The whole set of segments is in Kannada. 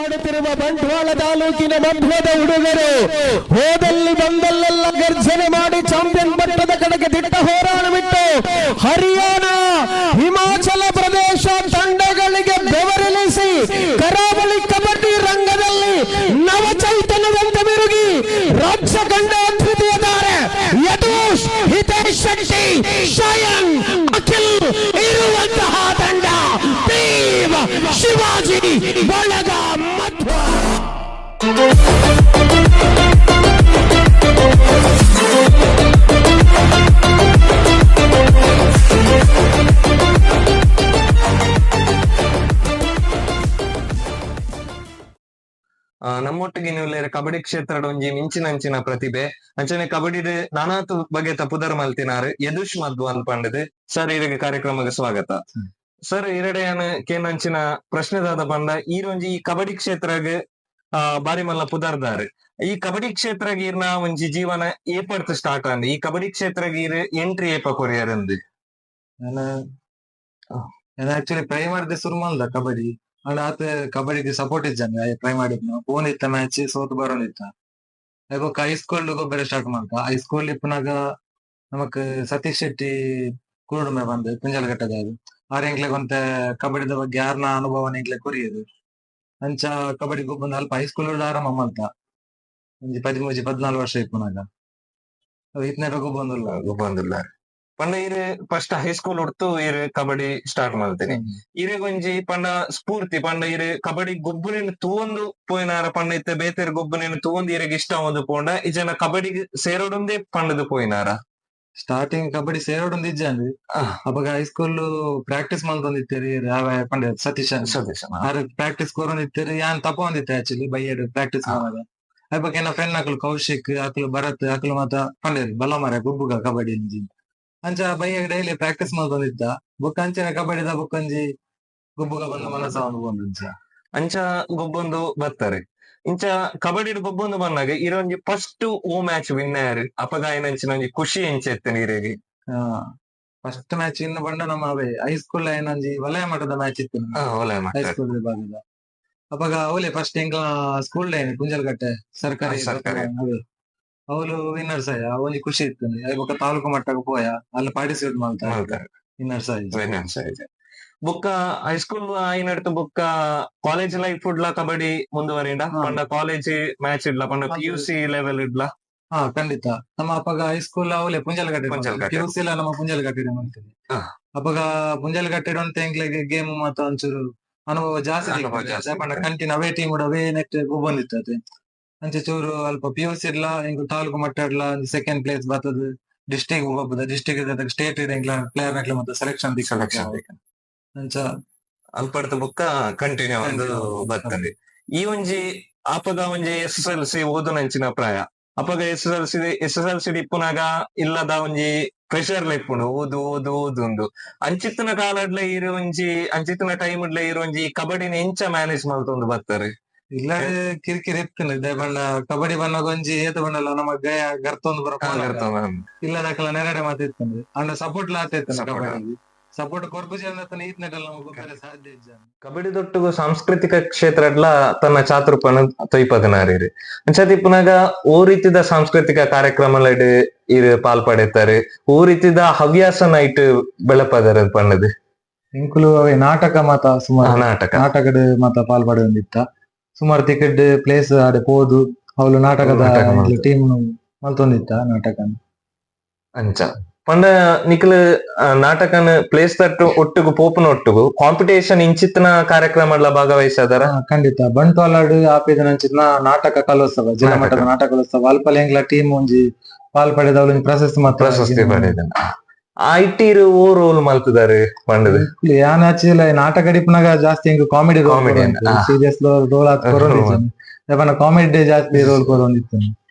ಮಾಡುತ್ತಿರುವ ಬಂಟ್ವಾಳ ತಾಲೂಕಿನ ಮಧ್ವದ ಹುಡುಗರು ಹೋದಲ್ಲಿ ಬಂದಲ್ಲೆಲ್ಲ ಗರ್ಜನೆ ಮಾಡಿ ಚಾಂಪಿಯನ್ ಪಟ್ಟದ ಕಡೆಗೆ ದಿಟ್ಟ ಹೋರಾಟವಿಟ್ಟು ಹರಿಯಾಣ ಹಿಮಾಚಲ ಪ್ರದೇಶ ತಂಡಗಳಿಗೆ ಬೆವರಿಳಿಸಿ ಕರಾವಳಿ ಕಬಡ್ಡಿ ರಂಗದಲ್ಲಿ ನವ ಚೈತನ್ಯದಂತೆ ಮಿರುಗಿ ರಾಜ್ಯ ಕಂಡ ದ್ವಿತೀಯ ತಾರೆ ಯದೂಶ್ ಹಿತೇಶ್ ಶೆಟ್ಟಿ ಶಯನ್ ಅಖಿಲ್ ಇರುವಂತಹ ತಂಡ ಟೀಮ್ ಶಿವಾಜಿ ಬಳಗ ಮಧ್ವ. ನಮ್ಮೊಟ್ಟಿಗೆ ನೀವು ಕಬಡ್ಡಿ ಕ್ಷೇತ್ರದ ಒಂಜಿ ಮಿಂಚಿನಂಚಿನ ಪ್ರತಿಭೆ ಅಂಚನೆ ಕಬಡ್ಡಿ ನಾನಾತು ಬಗೆತ ಪುದರ್ ಮಲ್ತಿನಾರು ಯದುಷ್ ಮಧ್ವ ಅಂತ ಪಂಡದು ಸರ್ ಇರಗೆ ಕಾರ್ಯಕ್ರಮಕ್ಕೆ ಸ್ವಾಗತ ಸರ್. ಇರಡೆಯನ್ ಕೇನಂಚಿನ ಪ್ರಶ್ನೆದಾದ ಪಂಡ ಈರೊಂಜಿ ಈ ಕಬಡ್ಡಿ ಕ್ಷೇತ್ರಗ್ ಬಾರಿ ಮಲ್ಲ ಪುದರ್ದಾರು ಈ ಕಬಡ್ಡಿ ಕ್ಷೇತ್ರಗ್ ಇರ್ನ ಒಂಜಿ ಜೀವನ ಏಪಡ್ತು ಸ್ಟಾರ್ಟ್ ಅಂದ್ ಈ ಕಬಡ್ಡಿ ಕ್ಷೇತ್ರಗ್ ಇರ್ ಎಂಟ್ರಿ ಏಪ ಕೊರಿಯರಂದು ಆಕ್ಚುಲಿ ಟ್ರೈ ಮಾಡಿದೆ ಶುರು ಮಲ್ದ ಕಬಡ್ಡಿ ಅಂಡ್ ಆತ ಕಬಡ್ಡಿಗೆ ಸಪೋರ್ಟ್ ಇದ್ದಾನೆ ಟ್ರೈ ಮಾಡಿದ್ನ ಫೋನ್ ಇತ್ತ ಮ್ಯಾಚ್ ಸೋತು ಬರೋನಿತ್ತ ಇವಾಗ ಹೈಸ್ಕೂಲ್ ಬೇರೆ ಸ್ಟಾರ್ಟ್ ಮಾಡ್ತ ಹೈಸ್ಕೂಲ್ ಇಪ್ಪನಾಗ ನಮಕ್ ಸತೀಶ್ ಶೆಟ್ಟಿ ಕುರುಡುಮೆ ಬಂದು ಕುಂಜಲಘಟ್ಟದ ಆರೆಂಗ್ಲೆ ಕೊಂತ ಕಬಡ್ಡಿದ ಬಗ್ಗೆ ಯಾರನ್ನ ಅನುಭವನ ಇಂಗ್ಲೆ ಕೊರಿಯದು ಅಂಚ ಕಬಡ್ಡಿ ಬಂದು ಅಲ್ಪ ಹೈಸ್ಕೂಲ್ ಆರಂಭ ಮಲ್ತ ಒಂಜಿ 13-14 ವರ್ಷ ಇಪ್ಪನಾಗ ಇತ್ನಾಗ ಬಂದಿಲ್ಲ ಪಂಡ ಇರು ಫಸ್ಟ್ ಹೈಸ್ಕೂಲ್ ಉಡ್ತು ಇರು ಕಬಡ್ಡಿ ಸ್ಟಾರ್ಟ್ ಮಾಡ್ತೀನಿ ಇರಗೊಂಜಿ ಪಂಡ ಸ್ಫೂರ್ತಿ ಪಂಡ ಇರು ಕಬಡ್ಡಿ ಗೊಬ್ಬನೇನು ತೂವೊಂದು ಪೋಯಿನಾರ ಪಂಡ ಇತ್ತೆ ಬೇತೇರು ಗೊಬ್ಬನೇನು ತೂವೊಂದು ಇರಗೆ ಇಷ್ಟ ಒಂದು ಪೋಂಡ ಇಜನ ಕಬಡ್ಡಿ ಸೇರೋಡೊಂದೇ ಪಂಡದು ಪೋಯಿನಾರ ಸ್ಟಾರ್ಟಿಂಗ್ ಕಬಡ್ಡಿ ಸೇರೋಡೊಂದು ಇಜ್ಜಂದು ಅವಾಗ ಹೈಸ್ಕೂಲ್ ಪ್ರಾಕ್ಟೀಸ್ ಮಲ್ತೊಂದಿತ್ತೇರಿ ಪಂಡ ಸತೀಶ್ ಪ್ರಾಕ್ಟೀಸ್ ಕೊರೊಂದಿತ್ತೇರಿ ಯಾನ್ ತಪ್ಪ ಒಂದಿತ್ತೆ ಆಕ್ಚುಲಿ ಬೈಯಡ್ ಪ್ರಾಕ್ಟೀಸ್ ಮಾಡಾಗ ಅವಾಗ ಏನ ಫ್ರೆಂಡ್ ಹಾಕಲು ಕೌಶಿಕ್ ಹಾಕಲು ಭರತ್ ಹಾಕಲು ಮಾತ ಪಂಡೇರಿ ಬಲ್ಲ ಮರ ಗುಬ್ಬುಗ ಕಬಡ್ಡಿ ಅಂಜಿ ಅಂಚ ಬೈಯಾಗ ಡೈಲಿ ಪ್ರಾಕ್ಟೀಸ್ ಮಾಡ್ಕೊಂಡಿದ್ದ ಬುಕ್ ಅಂಚನೆ ಕಬಡ್ಡಿದ ಬುಕ್ ಅಂಜಿ ಗುಬ್ಬುಗ ಬಂದ ಮನಸ ಒಂದು ಅಂಚ ಗೊಬ್ಬೊಂದು ಬರ್ತಾರೆ ಇಂಚ ಕಬಡ್ಡಿ ಗೊಬ್ಬೊಂದು ಬಂದಾಗ ಇರೊಂಜಿ ಫಸ್ಟ್ ಓ ಮ್ಯಾಚ್ ವಿನ್ನರ್ ಅಪಗಾಯನಂಚಿನ ಒಂಜಿ ಖುಷಿ ಎಂಚೆತ್ತೆ ನೀರಿಗೆ ಫಸ್ಟ್ ಮ್ಯಾಚ್ ಇನ್ನು ಬಂಡ ನಮ್ಮ ಅವೇ ಹೈಸ್ಕೂಲ್ ಏನಂಜಿ ವಲಯ ಮಟ್ಟದ ಮ್ಯಾಚ್ ಇತ್ತು ಹೈಸ್ಕೂಲ್ ವಿಭಾಗದ ಅವಾಗ ಅವಲೇ ಫಸ್ಟ್ ಎಂಗ ಸ್ಕೂಲ್ ಡೇ ಕುಂಜಲ್ಗಟ್ಟೆ ಸರ್ಕಾರಿ ಅವಳು ವಿನ್ನರ್ಸ್ ಆಯ ಅವನಿಗೆ ಖುಷಿ ಇತ್ತು ಇವಾಗ ತಾಲೂಕು ಮಟ್ಟಕ್ಕೆ ಪೋಯ ಅಲ್ಲಿ ಪಾರ್ಟಿಸಿಪೇಟ್ ಮಾಡ್ತಾರೆ ವಿನ್ನರ್ಸ್ ಆಯ್ತು ಬುಕ್ಕ ಹೈಸ್ಕೂಲ್ ಆಯ್ನಡ್ತು ಬುಕ್ಕ ಕಾಲೇಜ್ ಲೈಫ್ ಇಡ್ಲ ಕಬಡ್ಡಿ ಮುಂದುವರಿಡ ಪಂಡ ಕಾಲೇಜ್ ಮ್ಯಾಚ್ ಇಡ್ಲ ಪಂಡ PUC ಲೆವೆಲ್ ಇಡ್ಲ ಹಾ ಖಂಡಿತ ನಮ್ಮ ಅಪ್ಪಗ ಹೈಸ್ಕೂಲ್ ಅವಲೇ ಪುಂಜಲ್ಗಟ್ಟೆ PUC ಎಲ್ಲ ನಮ್ಮ ಪುಂಜಲ್ಗಟ್ಟೆ ಮಾಡ್ತೀವಿ ಅಪ್ಪಗ ಪುಂಜಲ್ಗಟ್ಟೆ ಅಂತ ಎಂಗ್ಲೆಗೆ ಗೇಮ್ ಮಾತ ಒಂಚೂರು ಅನುಭವ ಜಾಸ್ತಿ ಪಂಡ ಕಂಟಿನ್ಯೂ ಅವೇ ಟೀಮ್ ಅವೇ ನೆಟ್ ಬಂದಿರ್ತದೆ ಅಂಚೆ ಚೂರು ಅಲ್ಪ PUC ಇರ್ಲ ಹಿಂಗ್ ತಾಲೂಕು ಮಟ್ಟ ಇರ್ಲ ಸೆಕೆಂಡ್ ಪ್ಲೇಸ್ ಬರ್ತದ ಡಿಸ್ಟ್ರಿಕ್ಟ್ ಹೋಗ್ಬೋದ ಡಿಸ್ಟ್ರಿಕ್ಟ್ ಸ್ಟೇಟ್ ಪ್ಲೇಯರ್ ನಕ್ಲೆ ಮತ್ತೆ ಸೆಲೆಕ್ಷನ್ ಅಂಚ ಅಲ್ಪಡ್ತ ಬುಕ್ಕ ಕಂಟಿನ್ಯೂ ಒಂದು ಬರ್ತದೆ ಈ ಒಂಜಿ ಅಪಗ ಒಂಜಿ SSLC ಓದುನಂಚಿನ ಪ್ರಾಯ ಅಪಗ SSLC ಇಪ್ಪುನಾಗ ಇಲ್ಲದ ಒಂಜಿ ಪ್ರೆಷರ್ ಇಪ್ಪುಂಡು ಓದು ಒಂದು ಅಂಚಿತ್ತಿನ ಕಾಲಡ್ಲ ಇರು ಒಂಜಿ ಅಂಚಿತ್ತಿನ ಟೈಮ್ ಇಡ್ಲ ಇರು ಒಂಜಿ ಕಬಡ್ಡಿನ ಎಂಚ ಮ್ಯಾನೇಜ್ ಮಾಡ್ತೊಂದು ಬರ್ತಾರೆ ಇಲ್ಲ ಕಿರಿಕಿರಿ ಇರ್ತಾನೆ ಬಣ್ಣ ಕಬಡ್ಡಿ ಬಣ್ಣಗ ಒಂಜಿ ಏತ ಬಣ್ಣಲ್ಲ ನಮ್ಮ ಗಯ ಗರ್ತೊಂದು ಇಲ್ಲ ದಾಖಲ ನೆರಡೆ ಮಾತಿರ್ತಾನೆ ಅಣ್ಣ ಸಪೋರ್ಟ್ ಲಾತ ಇರ್ತಾನೆ ಕಬಡ್ಡಿ ಸಪೋರ್ಟ್ ಕೊರ್ಪುಜಿ ಸಾಧ್ಯ ಕಬಡ್ಡಿ ದೊಟ್ಟುಗು ಸಾಂಸ್ಕೃತಿಕ ಕ್ಷೇತ್ರಡ್ಲ ತನ್ನ ಚಾತುರ್ಪನ ತೊಯ್ಪದನಾರಿ ಅಂಚತಿಪ್ಪುನಾಗ ಓ ರೀತಿದ ಸಾಂಸ್ಕೃತಿಕ ಕಾರ್ಯಕ್ರಮ ಇರು ಪಾಲ್ಪಡುತ್ತಾರೆ ಓ ರೀತಿದ ಹವ್ಯಾಸ ನೈಟ್ ಬೆಳಪದರ ಪಣ್ಣದು ಇಂಕುಲು ಅವೇ ನಾಟಕ ಮಾತ ಸುಮಾರು ನಾಟಕದ ಮಾತ ಪಾಲ್ಪಡೊಂದಿತ್ತ ಸುಮಾರು ತಿಕೆಟ್ ಪ್ಲೇಸ್ ಆಡೆ ಪೋದು ಅವಳು ನಾಟಕದ ಟೀಮ್ ಮಲ್ತೊಂದಿತ್ತ ನಾಟಕ ಅಂಚ ಪಂಡ ನಿಖಲ್ ನಾಟಕನ ಪ್ಲೇಸ್ ತಟ್ಟು ಒಟ್ಟಿಗೂ ಪೋಪನ ಒಟ್ಟಿಗೂ ಕಾಂಪಿಟೇಷನ್ ಇಂಚಿತ್ನ ಕಾರ್ಯಕ್ರಮ ಭಾಗವಹಿಸದಾರ ಖಂಡಿತ ಬಂಟ್ವಾಳ ಆಪಿದ ನಾಟಕ ಕಲೋತ್ಸವ ಜಿಲ್ಲಾ ಮಟ್ಟದ ನಾಟಕ ಕಲೋತ್ಸವ ಅಲ್ಪ ಎಂಗ್ಲ ಟೀಮ್ ಒಂಜಿ ಪಾಲ್ಪಡೆದ ಪ್ರಶಸ್ತಿ ಪಡೆದ ಐಟಿ ಓ ರೋಲ್ ಮಲ್ತಿದ್ದಾರೆ ಪಂಡದು ಯಾನ್ ಆಕ್ಚುಲಿ ನಾಟಕ ಡಿಪ್ನಾಗ ಜಾಸ್ತಿ ಹಿಂಗ್ ಕಾಮಿಡಿ ಸೀರಿಯಸ್ ರೋಲ್ ಆತ್ ಕಾಮಿಡಿ ಜಾಸ್ತಿ ರೋಲ್ ಕೊರೊಂದಿತ್ತು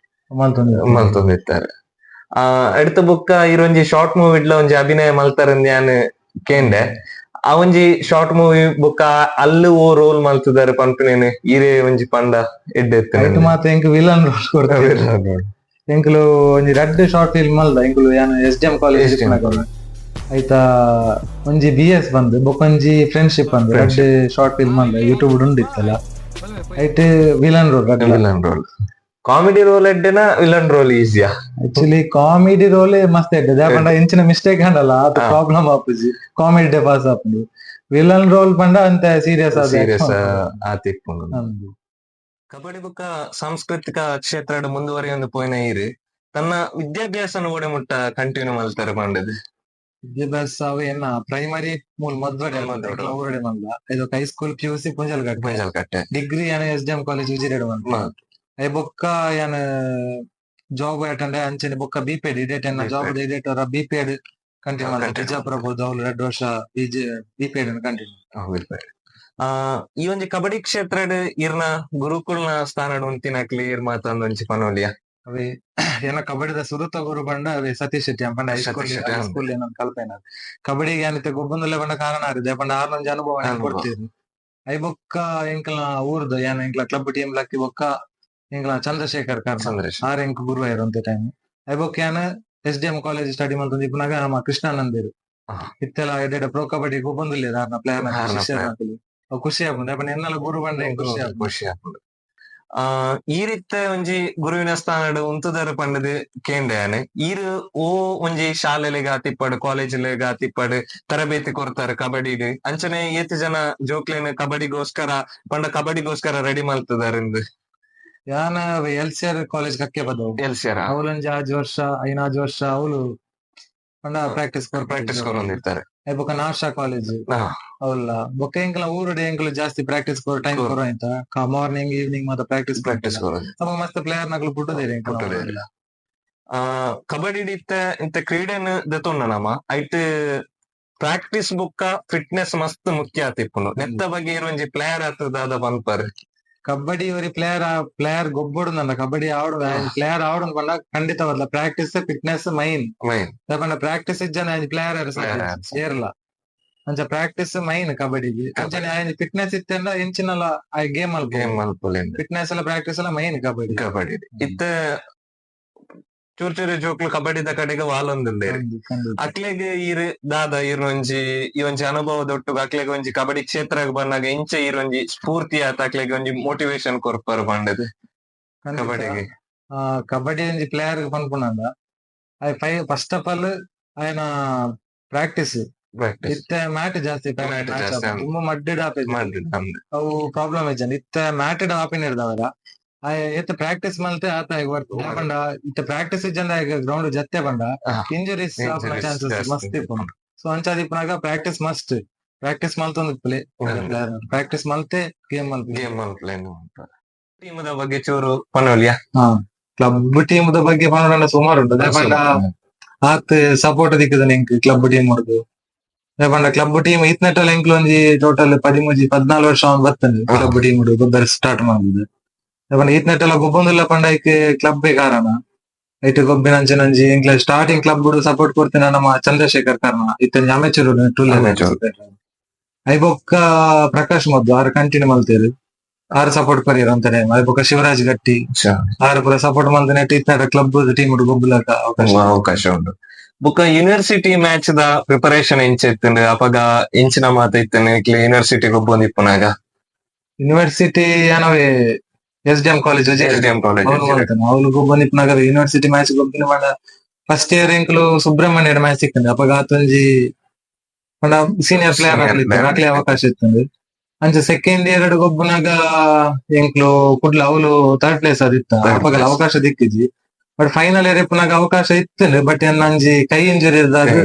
ಮಲ್ತೊಂದಿರ್ತಾರೆ ಎಡ್ತ ಬುಕ್ಕ ಇರೊಂಜಿ ಶಾರ್ಟ್ ಮೂವಿ ಇಡ್ಲ ಒಂಜಿ ಅಭಿನಯ ಮಲ್ತಾರಂದ್ ಯಾನ್ ಕೇಂಡೆ ಆ ಒಂಜಿ ಶಾರ್ಟ್ ಮೂವಿ ಬುಕ್ಕ ಅಲ್ಲು ಓ ರೋಲ್ ಮಲ್ತಿದ್ದಾರೆ ಪಂಪಿನೇನು ಇರೇ ಒಂಜಿ ಪಂಡ ಎಡ್ಡೆತ್ತ ಮಾತ ಎಂಕ್ ವಿಲನ್ ರೋಲ್ ಕೊಡ್ತಾರೆ ಎಂಕ್ಲು ಒಂಜಿ ರೆಡ್ ಶಾರ್ಟ್ ಫಿಲ್ಮ್ ಅಲ್ದ ಎಂಕ್ಲು ಯಾನ್ SDM ಕಾಲೇಜ್ ಐತ ಒಂಜಿ BS ಬಂದು ಬೊಕೊಂಜಿ ಫ್ರೆಂಡ್ಶಿಪ್ ಅಂದ್ ರೆಡ್ ಶಾರ್ಟ್ ಫಿಲ್ಮ್ ಅಲ್ದ ಯೂಟ್ಯೂಬ್ ಉಂಡಿತ್ತಲ್ಲ ಐಟ್ villain role villain role comedy role ಎಡ್ಡೆನ ವಿಲನ್ ರೋಲ್ ಈಸಿಯಾ ಆಕ್ಚುಲಿ ಕಾಮಿಡಿ ರೋಲ್ ಮಸ್ತ್ ಇಡ್ಡೆ ದಾಪಂಡ ಎಂಚಿನ ಮಿಸ್ಟೇಕ್ ಹಂಡಲ್ಲ ಅದು ಪ್ರಾಬ್ಲಮ್ ಆಪುಜಿ ಕಾಮಿಡಿ ಪಾಸ್ ಆಪುಂಡು ವಿಲನ್ ರೋಲ್ ಪಂಡ ಅಂತ ಸೀರಿಯಸ್ ಸೀರಿಯಸ್ ಆತಿಪ್ಪುಂಡು ಕಬಡ್ಡಿ ಬೊಕ್ಕ ಸಾಂಸ್ಕೃತಿಕ ಕ್ಷೇತ್ರ ಮುಂದುವರಿಯೊಂದು ಪೋಯಿನ ಇರು ತನ್ನ ವಿದ್ಯಾಭ್ಯಾಸನ ಓಡೆ ಮುಟ್ಟ ಕಂಟಿನ್ಯೂ ಮಲ್ತಾರೆ ಪಂಡದು ವಿದ್ಯಾಭ್ಯಾಸ ಅವು ಏನ ಪ್ರೈಮರಿ ಮೂಲ ಮೊದ್ಲಡೆ ಊರಡೆ ಮಂದ ಇದು ಹೈಸ್ಕೂಲ್ PUC ಪುಂಜಲ್ ಕಟ್ಟೆ ಡಿಗ್ರಿ ಏನ SDM ಕಾಲೇಜ್ ಉಜಿರೆಡ್ ಮಂದ ಐ ಬೊಕ್ಕ ಏನ ಜಾಬ್ ಅಟೆಂಡ್ ಅಂಚನೆ ಬೊಕ್ಕ ಬಿಪೆಡ್ ಇಡೇಟ್ ಏನ ಜಾಬ್ ಇಡೇಟ್ ಅವರ ಬಿಪೆಡ್ ಕಂಟಿನ್ಯೂ ಮಾಡ್ತಾರೆ ಬಿಜಾಪುರ ಬೋದು ಅವ್ರು 2 ವರ್ಷ ಬಿಪೆಡ್ ಕಂಟಿನ್ಯೂ ಈ ಒಂಜಿ ಕಬಡ್ಡಿ ಕ್ಷೇತ್ರ ಇರ್ನ ಗುರುಕುಲ್ನ ಸ್ಥಾನ ಉಂತಿನಕ್ಲಿ ಇರ್ ಮಾತಂದೊಂಚಿ ಪನೋಲಿಯ ಅವೇ ಏನ ಕಬಡ್ಡಿದ ಸುರುತ ಗುರು ಬಂಡ ಅವೇ ಸತೀಶ್ ಶೆಟ್ಟಿ ಪಂಡ ಹೈಸ್ಕೂಲ್ ಏನ ಕಲ್ಪೇನ ಕಬಡ್ಡಿಗೆ ಏನಿತ್ತೆ ಗೊಬ್ಬಂದಲ್ಲೇ ಬಂಡ ಕಾರಣ ಆರಿದೆ ಪಂಡ 6 ಅನುಭವ ಕೊಡ್ತೀರಿ ಐ ಬೊಕ್ಕ ಎಂಕಲ್ನ ಊರ್ದು ಏನ ಎಂಕ್ಲ ಕ್ಲಬ್ ಟೀಮ್ ಲಕ್ಕಿ ಬೊಕ್ಕ ಎಂಕ್ಲ ಚಂದ್ರಶೇಖರ್ ಎಂಕ್ ಗುರು ಅಂತ ಟೈಮ್ ಐ ಬೊಕ್ಕ ಏನ SDM ಕಾಲೇಜ್ ಸ್ಟಡಿ ಮಾಡ್ತಂದು ಇಪ್ಪನಾಗ ನಮ್ಮ ಕೃಷ್ಣಾನಂದಿರು ಇತ್ತೆಲ್ಲ ಎಡ್ಡೆ ಪ್ರೊ ಕಬಡ್ಡಿ ಗೊಬ್ಬಂದಿಲ್ಲ ಆರ್ನ ಪ್ಲೇಯರ್ ಖುಷಿ ಆಪುಂಡು ಯಾಪಂಡ ಎನ್ನಲ ಗುರು ಬಂಡ ಖುಷಿ ಆಪುಂಡು ಈ ರೀತಿ ಒಂಜಿ ಗುರುವಿನ ಸ್ಥಾನ ಉಂತುದರ ಪಂಡದು ಕೇಂದ್ರನೆ ಈರು ಓ ಒಂಜಿ ಶಾಲೆಲೆಗ ತಿಪ್ಪಡು ಕಾಲೇಜ್ಲೆಗ ತಿಪ್ಪಡು ತರಬೇತಿ ಕೊಡ್ತಾರೆ ಕಬಡ್ಡಿ ಅಂಚನೆ ಏತ್ ಜನ ಜೋಕ್ಲೇನ ಕಬಡ್ಡಿಗೋಸ್ಕರ ಕಬಡ್ಡಿಗೋಸ್ಕರ ರೆಡಿ ಮಾಡ್ತಿದಾರೆ ಯಾನ LCR ಕಾಲೇಜ್ ಕಕ್ಕೆ ಬದವು LCR ಅವಲಂಜಿ 5 ವರ್ಷ 5 ವರ್ಷ ಅವಳು ಪಂಡ ಪ್ರಾಕ್ಟೀಸ್ ಕೊರೊಂದಿರ್ತಾರೆ ಬೊಕ್ಕ ನಾಶಾ ಕಾಲೇಜ್ ಅವಲ್ಲ ಬೊಕ್ಕ ಎಂಕಲ ಊರುಡೆ ಎಂಕಲು ಜಾಸ್ತಿ ಪ್ರಾಕ್ಟೀಸ್ ಕೊರ ಟೈಮ್ ಕೊರ ಆಯ್ತಾ ಮಾರ್ನಿಂಗ್ ಈವ್ನಿಂಗ್ ಮಾತ ಪ್ರಾಕ್ಟೀಸ್ ಅಪ್ಪ ಮಸ್ತ್ ಪ್ಲೇಯರ್ ನಕಲು ಪುಟ್ಟದೇರಿ ಕಬಡ್ಡಿ ಇಂತ ಕ್ರೀಡೆನ್ ದೆತೊಂಡ ನಮ ಐಟ್ ಪ್ರಾಕ್ಟೀಸ್ ಬೊಕ್ಕ ಫಿಟ್ನೆಸ್ ಮಸ್ತ್ ಮುಖ್ಯ ಆತಿಪ್ಪುಂಡು ನೆತ್ತ ಬಗ್ಗೆ ಇರುವಂಜಿ ಪ್ಲೇಯರ್ ಆತದ ಪನ್ಪರ್ ಕಬಡ್ಡಿ ಒರಿ ಪ್ಲೇಯರ್ ಗೊಬ್ಬಡು ನಂದ ಕಬಡ್ಡಿ ಆವಡು ಪ್ಲೇಯರ್ ಆವಡು ಪಂಡ ಖಂಡಿತವಲ್ಲ ಪ್ರಾಕ್ಟೀಸ್ ಫಿಟ್ನೆಸ್ ಮೈನ್ ಪಂಡ ಪ್ರಾಕ್ಟೀಸ್ ಜನ ಪ್ಲೇಯರ್ ಸೇರ್ಲ ಅಂಚ ಪ್ರಾಕ್ಟೀಸ್ ಮೈನ್ ಕಬಡ್ಡಿಗೆ ಅಂಚನೆ ಫಿಟ್ನೆಸ್ ಇತ್ತಂಡ ಎಂಚಿನಲ್ಲ ಗೇಮ್ ಫಿಟ್ನೆಸ್ ಎಲ್ಲ ಪ್ರಾಕ್ಟೀಸ್ ಎಲ್ಲ ಮೈನ್ ಕಬಡ್ಡಿ ಇತ್ತ ಚೂರ್ ಚೂರು ಜೋಕ್ಲು ಕಬಡ್ಡಿದ ಕಡೆಗೆ ವಾಲೊಂದುಂಡೆ ಅಕ್ಲೆಗೆ ದಾದ ಈ ಒಂಜಿ ಅನುಭವದೊಟ್ಟು ಅಕ್ಲೆಗೆ ಒಂಜಿ ಕಬಡ್ಡಿ ಕ್ಷೇತ್ರ ಬಂದಾಗ ಇಂಚೆ ಒಂಜಿ ಸ್ಫೂರ್ತಿ ಆತ ಅಕ್ಲೆಗೆ ಒಂಜಿ ಮೋಟಿವೇಶನ್ ಕೊರ್ಪರ್ ಪಂಡದು ಕಬಡ್ಡಿಗೆ ಕಬಡ್ಡಿ ಒಂಜಿ ಪ್ಲೇಯರ್ ಪನ್ಪುನಂದ ಫಸ್ಟ್ ಆಫ್ ಆಲ್ ಆಯ್ನ ಪ್ರಾಕ್ಟೀಸ್ ಇತ್ತ ಮ್ಯಾಟ್ ಜಾಸ್ತಿ ತುಂಬ ಮಡ್ಡಿಡ್ ಅವು ಪ್ರಾಬ್ಲಮ್ ಇಜ್ಜಂಡ್ ಇತ್ತ ಮ್ಯಾಟಿಡ್ ಆಪಿನ ಇರ್ದವರ ಏತ್ ಪ್ರಾಕ್ಟೀಸ್ ಮಲ್ತೆ ಆತ ಪಂಡ ಇತ್ತ ಪ್ರಾಕ್ಟೀಸ್ ಇಜ್ಜಂಡ ಗ್ರೌಂಡ್ ಜತ್ತೆ ಪಂಡ ಇಂಜುರೀಸ್ ಚಾನ್ಸಸ್ ಮಸ್ತ್ ಇಪ್ಪುಂಡು ಸೊ ಅಂಚಾದಿಪ್ಪನಾಗ ಪ್ರಾಕ್ಟೀಸ್ ಮಸ್ಟ್ ಪ್ರಾಕ್ಟೀಸ್ ಮಲ್ತೊಂದು ಪ್ಲೇ ಪ್ರಾಕ್ಟೀಸ್ ಮಲ್ತೆ ಗೇಮ್ ಮಲ್ಪೆ ಟೀಮದ ಬಗ್ಗೆ ಚೂರು ಪನೋಲಿಯಾ ಕ್ಲಬ್ ಟೀಮದ ಬಗ್ಗೆ ಪನೋಡ ಸುಮಾರು ಉಂಟು ಪಂಡ ಆತ್ ಸಪೋರ್ಟ್ ದಿಕ್ಕದ ನಿಂಕ್ ಕ್ಲಬ್ ಟೀಮ್ ಹೊಡ್ದು ಪಂಡ ಕ್ಲಬ್ ಟೀಮ್ ಇತ್ನೆಟ್ಟಲ್ಲ ಎಂಕ್ಲು ಒಂಜಿ ಟೋಟಲ್ 13-14 ವರ್ಷ ಬರ್ತದೆ ಕ್ಲಬ್ ಟೀಮ್ ಗೊಬ್ಬರ ಸ್ಟಾರ್ಟ್ ಮಾಡುದು ಈತ್ನೆಟ್ಟೆಲ್ಲ ಗೊಬ್ಬೊಂದಿಲ್ಲ ಪಂಡ ಐಕೆ ಕ್ಲಬ್ ಕಾರಣ ಐಟ್ ಗೊಬ್ಬಿನಂಚಿ ಎಂಕ್ಲ ಸ್ಟಾರ್ಟಿಂಗ್ ಕ್ಲಬ್ ಸಪೋರ್ಟ್ ಕೊಡ್ತೀನಿ ನಮ್ಮ ಚಂದ್ರಶೇಖರ್ ಕಾರಣ ಇತ್ತ ಅಮೆಚೂರ್ ಐ ಬೊಕ್ಕ ಪ್ರಕಾಶ್ ಮದ್ದು ಆರು ಕಂಟಿನ್ಯೂ ಮಲ್ತೇರು ಆರು ಸಪೋರ್ಟ್ ಕರಿಯರ್ ಅಂತಾರೆ ಐ ಬೊಕ್ಕ ಶಿವರಾಜ್ ಗಟ್ಟಿ ಆರು ಪೂರ ಸಪೋರ್ಟ್ ಮಲ್ತ ನೆಟ್ ಇತ್ತ ಕ್ಲಬ್ ಟೀಮ್ ಗೊಬ್ಬಲಕ ಅವಕಾಶ ಉಂಟು ಬೊಕ್ಕ ಯೂನಿವರ್ಸಿಟಿ ಮ್ಯಾಚ್ ದ ಪ್ರಿಪರೇಷನ್ ಇಂಚ ಇತ್ತಂಡು ಅಪಗ ಇಂಚಿನ ಮಾತ ಇತ್ತೇನೆ ಯೂನಿವರ್ಸಿಟಿ ಗೊಬ್ಬೊಂದಿಪ್ಪನಾಗ ಯೂನಿವರ್ಸಿಟಿ ಏನವೇ SDM ಕಾಲೇಜ್ ಅವ್ಲು ಗೊಬ್ಬನಿಪ್ಪನಾಗ ಯೂನಿವರ್ಸಿಟಿ ಮ್ಯಾಚ್ ಗೊಬ್ಬಿನ ಮಾಡ ಫಸ್ಟ್ ಇಯರ್ ಎಂಕ್ಲು ಸುಬ್ರಹ್ಮಣ್ಯಡ್ ಮ್ಯಾಚ್ ಸಿಕ್ಕಂದೆ ಅಪಗ ಆತೊಂಜಿ ಪಂಡ ಸೀನಿಯರ್ ಪ್ಲೇಯರ್ ಆಕ್ಲೆ ಅವಕಾಶ ಇತ್ತಂದು ಅಂಚ ಸೆಕೆಂಡ್ ಇಯರ್ ಗೊಬ್ಬನಾಗ ಎಂಕ್ಲು ಕುಡ್ಲ ಅವಳು 3rd ಪ್ಲೇಸ್ ಅದಿತ್ತ ಅಪಗ ಅವಕಾಶ ದಿಕ್ಕಿಜಿ ಬಟ್ ಫೈನಲ್ ಇಯರ್ ಇಪ್ಪನಾಗ ಅವಕಾಶ ಇತ್ತು ಬಟ್ ನಂಜಿ ಕೈ ಇಂಜುರಿ ಇದ್ದಾಗ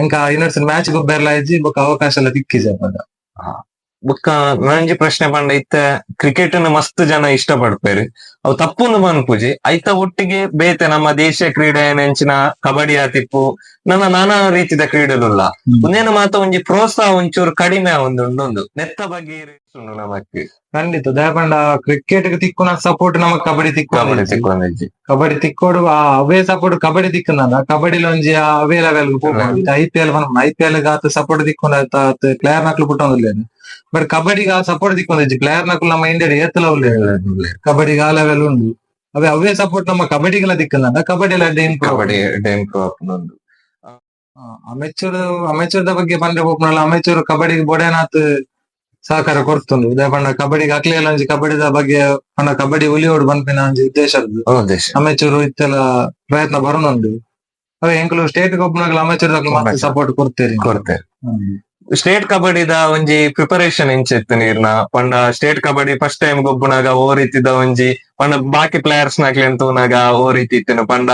ಎಂಕ ಯೂನಿವರ್ಸಿಟಿ ಮ್ಯಾಚ್ ಗೊಬ್ಬೆರ್ಲ ಇಜ್ಜಿ ಬೊಕ್ಕ ಅವಕಾಶ ಎಲ್ಲ ದಿಕ್ಕಿಜಿ ಅಪಗ ಬೊಕ್ಕ ನಂಜಿ ಪ್ರಶ್ನೆ ಪಂಡ ಇತ್ತ ಕ್ರಿಕೆಟ್ ಮಸ್ತ್ ಜನ ಇಷ್ಟ ಪಡ್ಪೇರು ಅವು ತಪ್ಪುಂದು ಮನ್ಪುಜಿ ಐತ ಒಟ್ಟಿಗೆ ಬೇತೆ ನಮ್ಮ ದೇಶೀಯ ಕ್ರೀಡೆ ನೆಂಚಿನ ಕಬಡ್ಡಿ ಆತಿಪ್ಪು ನಾನಾ ರೀತಿದ ಕ್ರೀಡೆಲುಲ್ಲ ಒಂದೇನು ಮಾತ ಒಂಜಿ ಪ್ರೋತ್ಸಾಹ ಒಂಚೂರು ಕಡಿಮೆ ಒಂದೊಂದು ನೆತ್ತ ಬಗ್ಗೆ ನಮಕ್ ಖಂಡಿತ ದಯಪಂಡ ಕ್ರಿಕೆಟ್ ತಿಕ್ಕುನ ಸಪೋರ್ಟ್ ನಮಕ್ ಕಬಡ್ಡಿ ತಿಕ್ಕೊಂಡಿ ಕಬಡ್ಡಿ ತಿಕ್ಕೋಡು ಅವೇ ಸಪೋರ್ಟ್ ಕಬಡ್ಡಿ ತಿಕ್ಕನಲ್ಲ ಕಬಡ್ಡಿಲ ಒಂಜಿ ಅವೇ ಲೆವೆಲ್ IPL IPL ಆತ ಸಪೋರ್ಟ್ ತಿಕ್ಕೊಂಡ ಪ್ಲೇಯರ್ ನಕ್ಲು ಪುಟ್ಟೊಂದಿಲ್ಲ ಬಟ್ ಕಬಡ್ಡಿಗೆ ಆ ಸಪೋರ್ಟ್ ತಿಕ್ಕೊಂಡಿ ಪ್ಲೇಯರ್ ನಕ್ಲು ನಮ್ಮ ಇಂಡಿಯಾ ಏತಲ ಉಳ್ಳೇ ಕಬಡ್ಡಿಗೆ ಆ ಲೆವೆಲ್ ಉಂಡು ಅವೇ ಸಪೋರ್ಟ್ ನಮ್ಮ ಕಬಡ್ಡಿಗೆಲ್ಲ ತಿಕ್ಕನಲ್ಲ ಕಬಡ್ಡಿ ಅಮೆಚೂರ್ ದ ಬಗ್ಗೆ ಬಂದ್ರೆ ಹೋಗ್ನಲ್ಲ ಅಮೆಚೂರ್ ಕಬಡ್ಡಿಗೆ ಬೋಡೇನಾತ್ ಸಹಕಾರ ಕೊಡ್ತುಂಡು ಉದಯ ಪಂಡ ಕಬಡ್ಡಿಗೆ ಅಕ್ಲೆಲ್ಲ ಒಂಜಿ ಕಬಡ್ಡಿದ ಬಗ್ಗೆ ಪಂಡ ಕಬಡ್ಡಿ ಉಲಿಯೋಡು ಬಂಪಿನ ಒಂಜಿ ಉದ್ದೇಶದ್ದು ದೇಶ ಅಮೆಚೂರು ಇತ್ತೆಲ್ಲ ಪ್ರಯತ್ನ ಬರೋನುಂಡು ಅವೆ ಎಂಕ್ಲು ಸ್ಟೇಟ್ ಗೊಬ್ಬನಾಗ್ಲ ಅಮೆಚೂರ್ ಮತ್ತೆ ಸಪೋರ್ಟ್ ಕೊಡ್ತೇರಿ ಕೊಡ್ತೇವೆ. ಸ್ಟೇಟ್ ಕಬಡ್ಡಿದ ಒಂಜಿ ಪ್ರಿಪರೇಷನ್ ಇಂಚಿತ್ತು ನೀರ್ನ ಪಂಡ ಸ್ಟೇಟ್ ಕಬಡ್ಡಿ ಫಸ್ಟ್ ಟೈಮ್ ಗೊಬ್ಬನಾಗ ಓ ರೀತಿದ ಒಂಜಿ ಪಂಡ ಬಾಕಿ ಪ್ಲೇಯರ್ಸ್ ನಾಕ್ಲೆ ಎಂತೂನಾಗ ಓ ರೀತಿ ಇತ್ತೇನು ಪಂಡ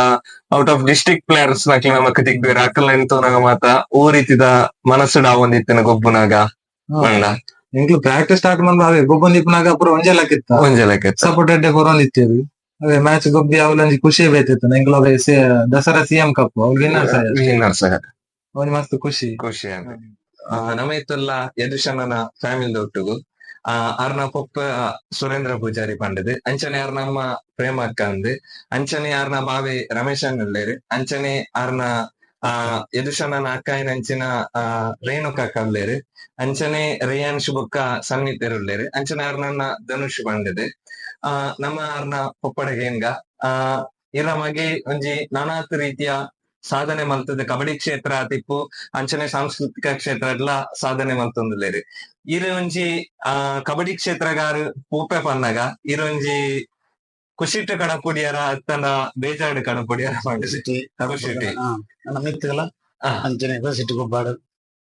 ಔಟ್ ಆಫ್ ಡಿಸ್ಟ್ರಿಕ್ಟ್ ಪ್ಲೇಯರ್ಸ್ ನಾಕ್ಲೆ ನಮಕ್ ದಿಗ್ಬೇರೆ ಅಕ್ಕಲ ಎಂತೂನಾಗ ಮಾತ ಓ ರೀತಿದ ಮನಸ್ಸುಡ ಒಂದಿತ್ತೇನು ಗೊಬ್ಬನಾಗ ಪಂಡ ಎಂಕ್ಲು ಪ್ರಾಕ್ಟೀಸ್ ಸ್ಟಾರ್ಟ್ ಮಾಡ್ದ ಅವೇ ಗೊಬ್ಬನ್ ದಿಪ್ಪನಾಗ ಪೂರ ಒಂಜೆಲಕ್ಕಿತ್ತ ಒಂಜಲಕ್ಕೆ ಸಪೋರ್ಟ್ ಎಡ್ಡೆ ಕೊರೋನಿತ್ತೇರು ಅವೇ ಮ್ಯಾಚ್ ಗೊಬ್ಬಿ ಅವಲಂಜಿ ಖುಷಿ ಬೇತಿತ್ತು ಎಂಕ್ಲು ಅವೇ ದಸರಾ ಸಿಎಂ ಕಪ್ ಅವ್ರು ವಿನ್ನರ್ಸ್ ವಿನ್ನರ್ಸ್ ಅವ್ರಿಗೆ ಮಸ್ತ್ ಖುಷಿ ಖುಷಿ ಅಂತ ನಮ್ಮ ಇತ್ತಲ್ಲ ಯದುಶನನ ಫ್ಯಾಮಿಲಿ ಒಟ್ಟಿಗೂ ಅರ್ನ ಪೊಪ್ಪ ಸುರೇಂದ್ರ ಪೂಜಾರಿ ಪಂಡದು ಅಂಚನೆ ಯಾರ ನಮ್ಮ ಪ್ರೇಮ ಅಕ್ಕ ಅಂದು ಅಂಚನೆ ಯಾರನ ಬಾವಿ ರಮೇಶ್ ಅನ್ನುಳ್ಳೇರು ಅಂಚನೆ ಯಾರನ ಯದುಶನನ ಅಕ್ಕ ಅಂಚಿನ ರೇಣುಕ ಕಲ್ಲೇರು ಅಂಚನೆ ರಿಯಾನ್ಶ್ ಬುಕ್ಕ ಸನ್ನಿತೆರುಳ್ಳೇರು ಅಂಚನೆ ಯಾರ ನನ್ನ ಧನುಷ್ ಪಂಡದು ನಮ್ಮ ಯಾರನ ಪೊಪ್ಪಡಗೇನ್ಗ ಇರ ಮಗೆ ಒಂಜಿ ನಾನಾತ್ ರೀತಿಯ ಸಾಧನೆ ಮಲ್ತದೆ ಕಬಡ್ಡಿ ಕ್ಷೇತ್ರ ತಿಪ್ಪು ಅಂಚನೆ ಸಾಂಸ್ಕೃತಿಕ ಕ್ಷೇತ್ರ ಎಲ್ಲ ಸಾಧನೆ ಮಲ್ತೊಂದುಲ್ಲೇರು ಇರು ಒಂಜಿ ಕಬಡ್ಡಿ ಕ್ಷೇತ್ರಗಾರು ಪೂಪೆ ಪನ್ನಗ ಇರೊಂಜಿ ಖುಷಿಟ್ಟು ಕಣಪುಡಿಯರ ಅತ್ತನ ಬೇಜಾಡು ಕಣಪುಡಿಯರ ಖುಷಿಟಿ ಮಿತ್ತುಗಳ ಅಂಚನೆ ಖುಷಿಟ್ಟು ಗೊಬ್ಬಾಡು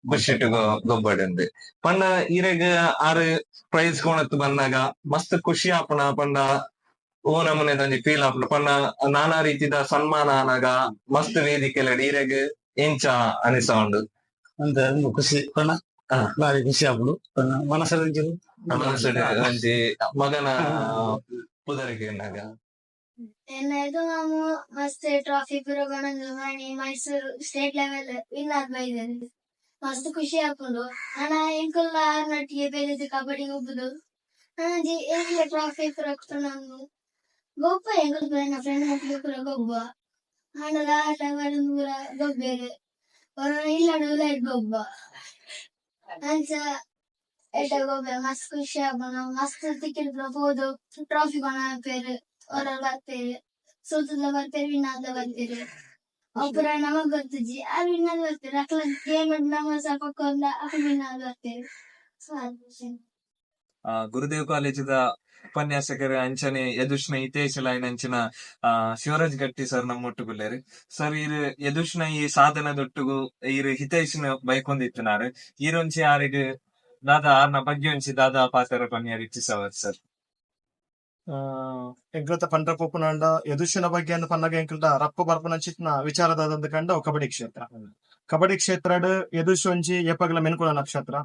ಖುಷಿಟ್ಟು ಗೊಬ್ಬಡು ಪಂಡ ಇರೆಗ್ ಆರು ಪ್ರೈಸ್ ಕೊಣತ್ತು ಬಂದಾಗ ಮಸ್ತ್ ಖುಷಿ ಆಪುನ ಪಂಡ ಓ ನಮೂನೆದ ಫೀಲ್ ಆಪುಂಡು ಪಂಡ ನಾನಾ ರೀತಿದ ಸನ್ಮಾನ ಆನಾಗ ಮಸ್ತ್ ವೇದಿಕೆಲ ಇರೆಗ್ ಎಂಚ ಅನಿಸ ಉಂಡು ಅಂತ ಖುಷಿ ಪಂಡ ಬಾರಿ ಖುಷಿ ಆಪುಂಡು ಮನಸ್ಸು ಒಂಜಿ ಮಗನ ಪುದರಿಗೆ ಎನ್ನದು ನಾವು ಮಸ್ತ್ ಟ್ರಾಫಿ ಪೂರ ಗೊಂಡು ಮಾಡಿ ಮೈಸೂರು ಸ್ಟೇಟ್ ಲೆವೆಲ್ ವಿನ್ ಆದ್ಬೈದೇನೆ ಮಸ್ತ್ ಖುಷಿ ಆಪುಂಡು ಅಣ್ಣ ಎಂಕುಲ್ಲ ನಟ್ಟಿಗೆ ಬೇರೆ ಕಬಡ್ಡಿ ಹೋಗುದು ಎಂಕ್ಲೆ ಟ್ರಾಫಿ ಪೂರ ನಾನು ಗೊಬ್ಬ ಎಂಕಲ್ ನನ್ನ ಫ್ರೆಂಡ್ ಮಕ್ಳು ಪೂರ ಗೊಬ್ಬ ಹಣ್ಣದ ಲೆವೆಲ್ ಪೂರ ಗೊಬ್ಬೇರು ಇಲ್ಲಡು ಲೈಟ್ ಗೊಬ್ಬ ಅಂಚ ಎಡ್ಡ ಗೊಬ್ಬೆ ಮಸ್ತ್ ಖುಷಿ ಆಪುಂಡು ಮಸ್ತ್ ಟಿಕೆಟ್ ಹೋದು ಟ್ರಾಫಿ ಕೊಣ ಹಾಕ್ಪೇರು ಹೊರಲ್ ಬರ್ತೇವೆ ಸೋತದ ಬರ್ತೇವೆ ವಿನ್ನಾದ ಬರ್ತೇವೆ ಅಪುರ ನಮಗ್ ಗೊತ್ತಿಜ್ಜಿ ಆ ವಿನ್ನಾದ ಬರ್ತೇವೆ ಅಕ್ಲ ಗೇಮ್ ನಮ್ಮ ಸ್ವಲ್ಪ ಕೊಂದ ಅಕ್ಲ ವಿನ್ನಾದ ಬರ್ತೇವೆ ಗುರುದೇವ್ ಕಾಲೇಜದ ಉಪನ್ಯಾಸಕರ ಅಂಚನೆ ಯದುಷ್ಣ ಹಿತೇಶ್ ಲೈನ್ ಅಂಚಿನ ಶಿವರಾಜ್ ಗಟ್ಟಿ ಸರ್ ನಮ್ಮೊಟ್ಟುಗುಲ್ಲೇರು ಸರ್ ಇರು ಯದುಷ್ಣ ಈ ಸಾಧನದೊಟ್ಟುಗು ಇರು ಹಿತೇಶ್ನ ಬೈಕೊಂದಿತ್ತನಾರು ಈರೊಂಚಿ ಆರಿಗ್ ದಾದಾ ಆರ್ನ ಬಗ್ಗೆ ಒಂಚಿ ದಾದಾ ಪಾತ್ರ ಪನ್ಯಾರು ಇಚ್ಛಿಸವರು ಸರ್ ಎಂಕ್ಲತ ಪಂಡ್ರ ಪೋಪುನಾಂಡ ಯದುಶನ ಬಗ್ಗೆ ಅಂದ ಪನ್ನಗ ಎಂಕ್ಲದ ರಪ್ಪ ಬರ್ಪನ ಚಿತ್ನ ವಿಚಾರದಾದಂದ ಕಂಡ ಕಬಡ್ಡಿ ಕ್ಷೇತ್ರ ಕಬಡ್ಡಿ ಕ್ಷೇತ್ರ ಯದುಶ್ ಒಂಜಿ ಏಪಗ್ಲ ಮೆನ್ಕುಲ ನಕ್ಷತ್ರ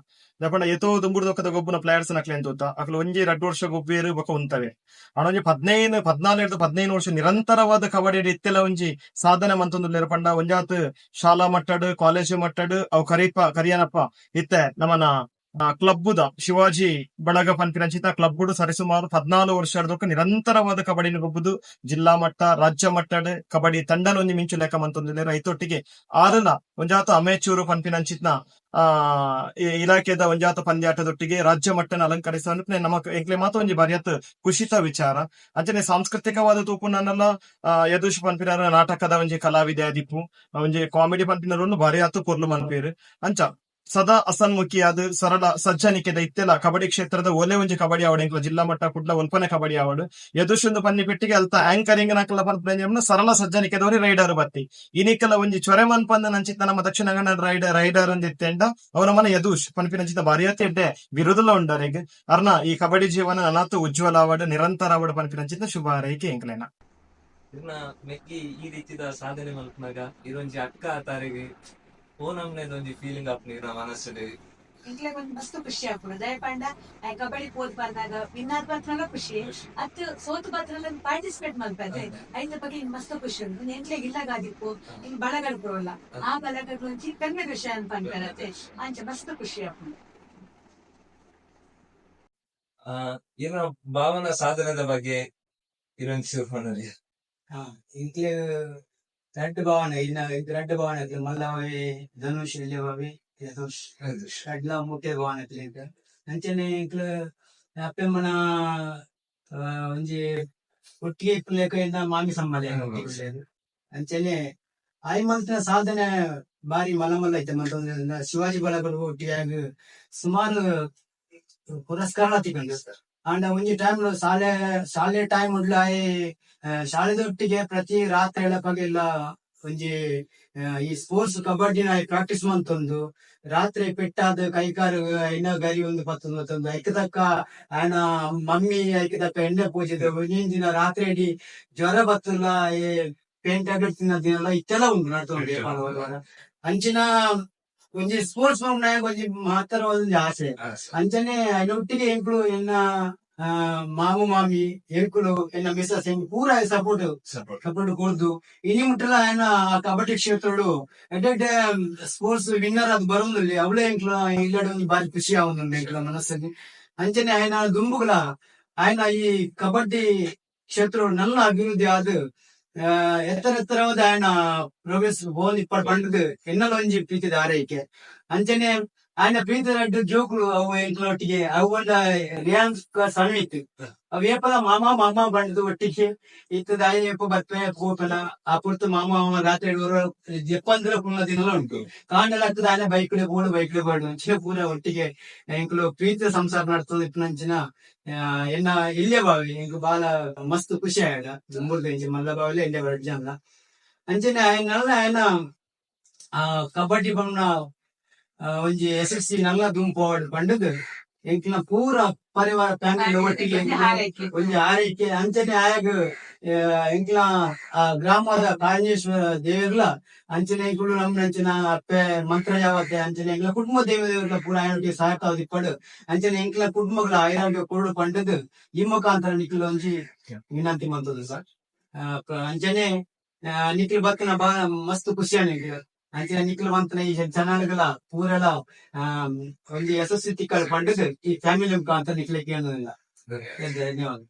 ದಪಂಡ ಎತೋ ದುಂಬುಡ್ದೊಕ್ಕದ ಗೊಬ್ಬನ ಪ್ಲೇಯರ್ಸ್ ನಕ್ಲೆ ಎಂತೂತ ಅಕ್ಲ ಒಂಜಿ 2 ವರ್ಷ ಗೊಬ್ಬೇರು ಬೊಕ ಉಂತವೆ ಅಣೊಂಜಿ 14 ವರ್ಷ ನಿರಂತರವಾದ ಕಬಡ್ಡಿ ಇತ್ತೆಲ ಒಂಜಿ ಸಾಧನೆ ಮಂತೊಂದುಲ್ಲೇರು ಪಂಡ ಒಂಜಾತ್ ಶಾಲಾ ಮಟ್ಟಡ್ ಕಾಲೇಜ್ ಮಟ್ಟಡ್ ಅವು ಕರಿಯನಪ್ಪ ಇತ್ತೆ ನಮ್ಮನ ಕ್ಲಬ್ಬುದ ಶಿವಾಜಿ ಬಳಗ ಪನ್ಪಿನಂಚಿತ ಕ್ಲಬ್ಬುಡು ಸರಿಸುಮಾರು 14 ವರ್ಷದೊಕ್ಕ ನಿರಂತರವಾದ ಕಬಡ್ಡಿನ ಗೊಬ್ಬುದು ಜಿಲ್ಲಾ ಮಟ್ಟ ರಾಜ್ಯ ಮಟ್ಟಡ್ ಕಬಡ್ಡಿ ತಂಡನ ಒಂಜಿ ಮಿಂಚು ಲೆಕ್ಕ ಮಂತೊಂದಿಲ್ಲೇರು ಐತೊಟ್ಟಿಗೆ ಆರನ ಒಂಜಾತ ಅಮೇಚೂರು ಪನ್ಪಿನಂಚಿತ್ನ ಇಲಾಖೆದ ಒಂಜಾತ ಪಂದ್ಯಾಟದೊಟ್ಟಿಗೆ ರಾಜ್ಯ ಮಟ್ಟನ ಅಲಂಕರಿಸ ನಮಕ್ ಎಂಕ್ಲೆ ಮಾತ ಒಂಜಿ ಬರಿಯತ್ ಖುಷಿತ ವಿಚಾರ ಅಂಚನೆ ಸಾಂಸ್ಕೃತಿಕವಾದ ತೂಪುನನ್ನೆಲ್ಲ ಯದುಶ್ ಪನ್ಪಿನ ನಾಟಕದ ಒಂಜಿ ಕಲಾವಿದೆ ದಿಪ್ಪು ಒಂಜಿ ಕಾಮಿಡಿ ಪನ್ಪಿನರನ್ನು ಬರಿಯತ್ತು ಪೊರ್ಲು ಮನ್ಪೇರು ಅಂಚ ಸದಾ ಅಸನ್ಮುಖಿಯಾದ ಸರಳ ಸಜ್ಜನಿಕೆದ ಇತ್ತೆಲ್ಲ ಕಬಡ್ಡಿ ಕ್ಷೇತ್ರದ ಒಲೆ ಒಂಜಿ ಕಬಡ್ಡಿ ಆವಡು ಎಂಕ್ಲ ಜಿಲ್ಲಾ ಮಟ್ಟ ಕುಡ್ಲ ಒಲ್ಪನೆ ಕಬಡ್ಡಿ ಆವಡು ಯದುಶೊಂದು ಪನ್ನಿ ಪೆಟ್ಟಿಗೆ ಅಲ್ತ ಆಂಕರಿಂಗ್ ನಾಕಲ್ಲ ಪನ್ಪನ ಸರಳ ಸಜ್ಜನಿಕೆದವರಿ ರೈಡರ್ ಬತ್ತಿ ಇನಿಕಲ್ಲ ಒಂಜಿ ಚೊರೆ ಮನ್ಪಂದ ನಂಚಿತ್ತ ನಮ್ಮ ದಕ್ಷಿಣ ಕನ್ನಡ ರೈಡರ್ ಅಂದಿತ್ತೆಂಡ ಅವನ ಮನ ಯದುಶ್ ಪನ್ಪಿನಂಚಿತ ಬಾರಿಯತ್ತೆ ಎಡ್ಡೆ ವಿರುದಲ ಉಂಡರೆಗ್ ಅರ್ನ ಈ ಕಬಡ್ಡಿ ಜೀವನ ಅನಾಥ ಉಜ್ವಲ ಆವಡು ನಿರಂತರ ಆವಡು ಪನ್ಪಿನಂಚಿತ ಶುಭ ಹಾರೈಕೆ ಎಂಕ್ಲೆನ ಮೆಕ್ಕಿ ಈ ರೀತಿದ ಸಾಧನೆ ಮಲ್ಪನಾಗ ಇದೊಂಜಿ ಅಕ್ಕ ತಾರಿಗೆ ಓ ನಮ್ನೆದೊಂಜಿ ಫೀಲಿಂಗ್ ಆಪ್ನಿರ ಮನಸ್ಸಲ್ಲಿ ಇಂಕ್ಲೆ ಒಂದ್ ಮಸ್ತ್ ಖುಷಿ ಆಪುಂಡು ದಯಪಂಡ ಕಬಡ್ಡಿ ಪೋದ್ ಬಂದಾಗ ವಿನ್ನಾದ್ ಪತ್ರಲ ಖುಷಿ ಅತ್ ಸೋತು ಪತ್ರಲ ಪಾರ್ಟಿಸಿಪೇಟ್ ಮಲ್ಪದೆ ಐದ್ರ ಬಗ್ಗೆ ಮಸ್ತ್ ಖುಷಿ ಉಂಟು ಎಂಕ್ಲೆಗ್ ಇಲ್ಲಗಾದಿಪ್ಪು ಹಿಂಗ್ ಬಳಗಲ್ ಬರೋಲ್ಲ ಆ ಬಳಗಗಳು ಒಂಚಿ ಕಡಿಮೆ ವಿಷಯ ಅನ್ಪನ್ಪರತ್ತೆ ಅಂಚ ಮಸ್ತ್ ಖುಷಿ ಆಪುಂಡು ಇರ ಭಾವನ ಸಾಧನದ ಬಗ್ಗೆ ಇರೊಂದು ಶುರು ಇಂಕ್ಲೆ രണ്ട് ഭാവന രണ്ട് ഭാവനത്തിൽ മല്ലാവി ധനുഷ് ഇല്ലവാവി ಯದುಶ್ ಅಡ್ಲ ಮುಖ್ಯ ಭಾವನತಿലേക്ക് ಅಂಚನೆ ಇಂಕ್ಲು ಅಪ್ಪೆ ಮನ ಒಂಜಿ ಒಟ್ಟಿಗೆ ಇಪ್ಪಲೇಕ ಮಾಮಿ ಸಂಬಳ ಅಂಚನೆ ಆಯ್ ಮಲ್ತಿನ ಸಾಧನೆ ಬಾರಿ ಮಲ್ಲ ಐತೆ ಮಲ್ತ ಶಿವಾಜಿ ಬಳಗರು ಒಟ್ಟಿಗೆ ಸುಮಾರು ಪುರಸ್ಕಾರ ತಿಕೊಂಡು ಅಂಡ ಒಂಜಿ ಟೈಮ್ ಶಾಲೆ ಟೈಮ್ ಉಡ್ಲ ಶಾಲೆದೊಟ್ಟಿಗೆ ಪ್ರತಿ ರಾತ್ರಿ ಎಳಪಗೆಲ್ಲ ಒಂಜಿ ಈ ಸ್ಪೋರ್ಟ್ಸ್ ಕಬಡ್ಡಿನ ಪ್ರಾಕ್ಟೀಸ್ ಮಂತೊಂದು ರಾತ್ರಿ ಪೆಟ್ಟಾದ ಕೈಕಾರು ಎಣ್ಣ ಗರಿ ಒಂದು ಪತ್ತೊಂದು ಐಕದಕ್ಕ ಆಯನ ಮಮ್ಮಿ ಐಕದಕ್ಕ ಎಣ್ಣೆ ಪೂಜಿದ ಒಂದಿನ ದಿನ ರಾತ್ರಿ ಇಡೀ ಜ್ವರ ಬತ್ತಲ್ಲ ಪೇಂಟ್ ಟ್ಯಾಬ್ಲೆಟ್ ತಿನ್ನ ದಿನ ಇತ್ತೆಲ್ಲ ಉಂಟು ನಡ್ತೊಂಡು ಅಂಚಿನ ಒಂಜಿ ಸ್ಪೋರ್ಟ್ಸ್ ಒಂಜಿ ಮಾತ್ರ ಒಂದು ಆಸೆ ಅಂಚನೆ ಒಟ್ಟಿಗೆ ಎಂಕ್ಲು ಎನ್ನ ಮಾಮು ಮಾಮಿ ಎಂಕುಲು ಎನ್ನ ಮಿಸಸ್ ಎಂಕ್ ಪೂರ ಸಪೋರ್ಟ್ ಕೊಡ್ದು ಇನಿ ಮುಟ್ಟಲ ಆಯನ ಕಬಡ್ಡಿ ಕ್ಷೇತ್ರಡು ಎಡ್ಡೆ ಸ್ಪೋರ್ಟ್ಸ್ ವಿನ್ನರ್ ಅದು ಬರೋದಿಲ್ಲ ಅವಳೇ ಎಂಕ್ಲ ಇಲ್ಲಡೆ ಒಂದು ಬಾರಿ ಖುಷಿ ಆಗುದು ಎಂಕ್ಲ ಮನಸ್ಸಲ್ಲಿ ಅಂಚನೆ ಆಯನ ದುಂಬುಗಳ ಆಯನ ಈ ಕಬಡ್ಡಿ ಕ್ಷೇತ್ರ ನಲ್ಲ ಅಭಿವೃದ್ಧಿ ಆದ ಎತ್ತರವಾದ ಆಯನ ಪ್ರೋಗ್ರೆಸ್ ಬೋನ್ ಇಪ್ಪಡ್ ಬಂಡದು ಎನ್ನಲ ಒಂಜಿ ಪ್ರೀತಿದ ಆರೈಕೆ ಅಂಚನೆ ಆಯನ ಪ್ರೀತಿದ ಜೋಕುಲು ಅವು ಎಂಕ್ಲೊಟ್ಟಿಗೆ ಅವುಂಡ ರಿಯಾನ್ಸ್ ಸಣ್ಣಿತ್ತು ಅವು ಏಪಲ ಮಾಮ ಬಂಡದು ಒಟ್ಟಿಗೆ ಇತ್ತದ ಆಯ ಏಪ ಬರ್ತವೆ ಪೋಪಲ ಆ ಪುರ್ತು ಮಾಮ ರಾತ್ರಿ ಜಪ್ಪಂದ್ರ ಪುಣ್ಣ ದಿನ ಉಂಟು ಕಾಂಡಲ ಆಗ್ತದ ಆಯನ ಬೈಕ್ಲೆ ಬಾಡು ಅಂಚಿನ ಪೂರ ಒಟ್ಟಿಗೆ ಎಂಕ್ಲು ಪ್ರೀತಿ ಸಂಸಾರ ನಡ್ತದ ಇಪ್ಪನಂಚಿನ ಎನ್ನ ಇಲ್ಲೇ ಬಾವಿ ಎಂಕ್ ಬಾಳ ಮಸ್ತ್ ಖುಷಿ ಆಯ್ಡ ಜಂಬೂರ್ದ ಇಂಚಿ ಮಲ್ಲ ಬಾವಿಲೆ ಇಲ್ಲೇ ಬರಡ್ ಜನ ಅಂಚನೆ ಆಯನ ಕಬಡ್ಡಿ ಬಣ್ಣ ಒಂಜಿ SSC ನಲ್ಲ ದುಂಪೋಡ್ ಬಂಡದು ಎಂಕ್ಲ ಪೂರ ಪರಿವಾರ ಫ್ಯಾಮಿಲಿ ಒಟ್ಟಿಗೆ ಒಂಜಿ ಆರೈಕೆ ಅಂಚನೆ ಆಯಾಗ ಎಂಕ್ಲ ಗ್ರಾಮದ ಕಾಳೇಶ್ವರ ದೇವರ್ಲ ಅಂಚನೆ ಎಂಕ್ಲು ನಮ್ನಂಚಿನ ಅಪ್ಪೆ ಮಂತ್ರ ಯಾವತ್ತೆ ಅಂಚನೆ ಎಂಕ್ಲ ಕುಟುಂಬ ದೇವರ್ಲ ಪೂರ ಆಯನೊಟ್ಟಿಗೆ ಸಹಕಾರ ಇಪ್ಪಡು ಅಂಚನೆ ಎಂಕ್ಲ ಕುಟುಂಬಗಳ ಆಯ್ರಾಗ್ಯ ಕೊರಡು ಪಂಡದು ಈ ಮುಖಾಂತರ ನಿಕ್ಲು ಒಂಜಿ ವಿನಂತಿ ಮಂತದ್ದು ಸರ್ ಅಂಚನೆ ನಿಕ್ಲು ಬತ್ತನ ಬಾಳ ಮಸ್ತ್ ಖುಷಿ ನಿಕ್ಲು ಅಂಚನೆ ನಿಕ್ಲು ಮಂತನ ಈ ಜನಗಳ ಪೂರಲ ಒಂಜಿ ಯಶಸ್ವಿ ತಿಕ್ಕಳು ಪಂಡದು ಈ ಫ್ಯಾಮಿಲಿ ಮುಖಾಂತರ ನಿಕ್ಲಿಕ್ಕೆ ಅನ್ನೋದಿಲ್ಲ ಧನ್ಯವಾದ.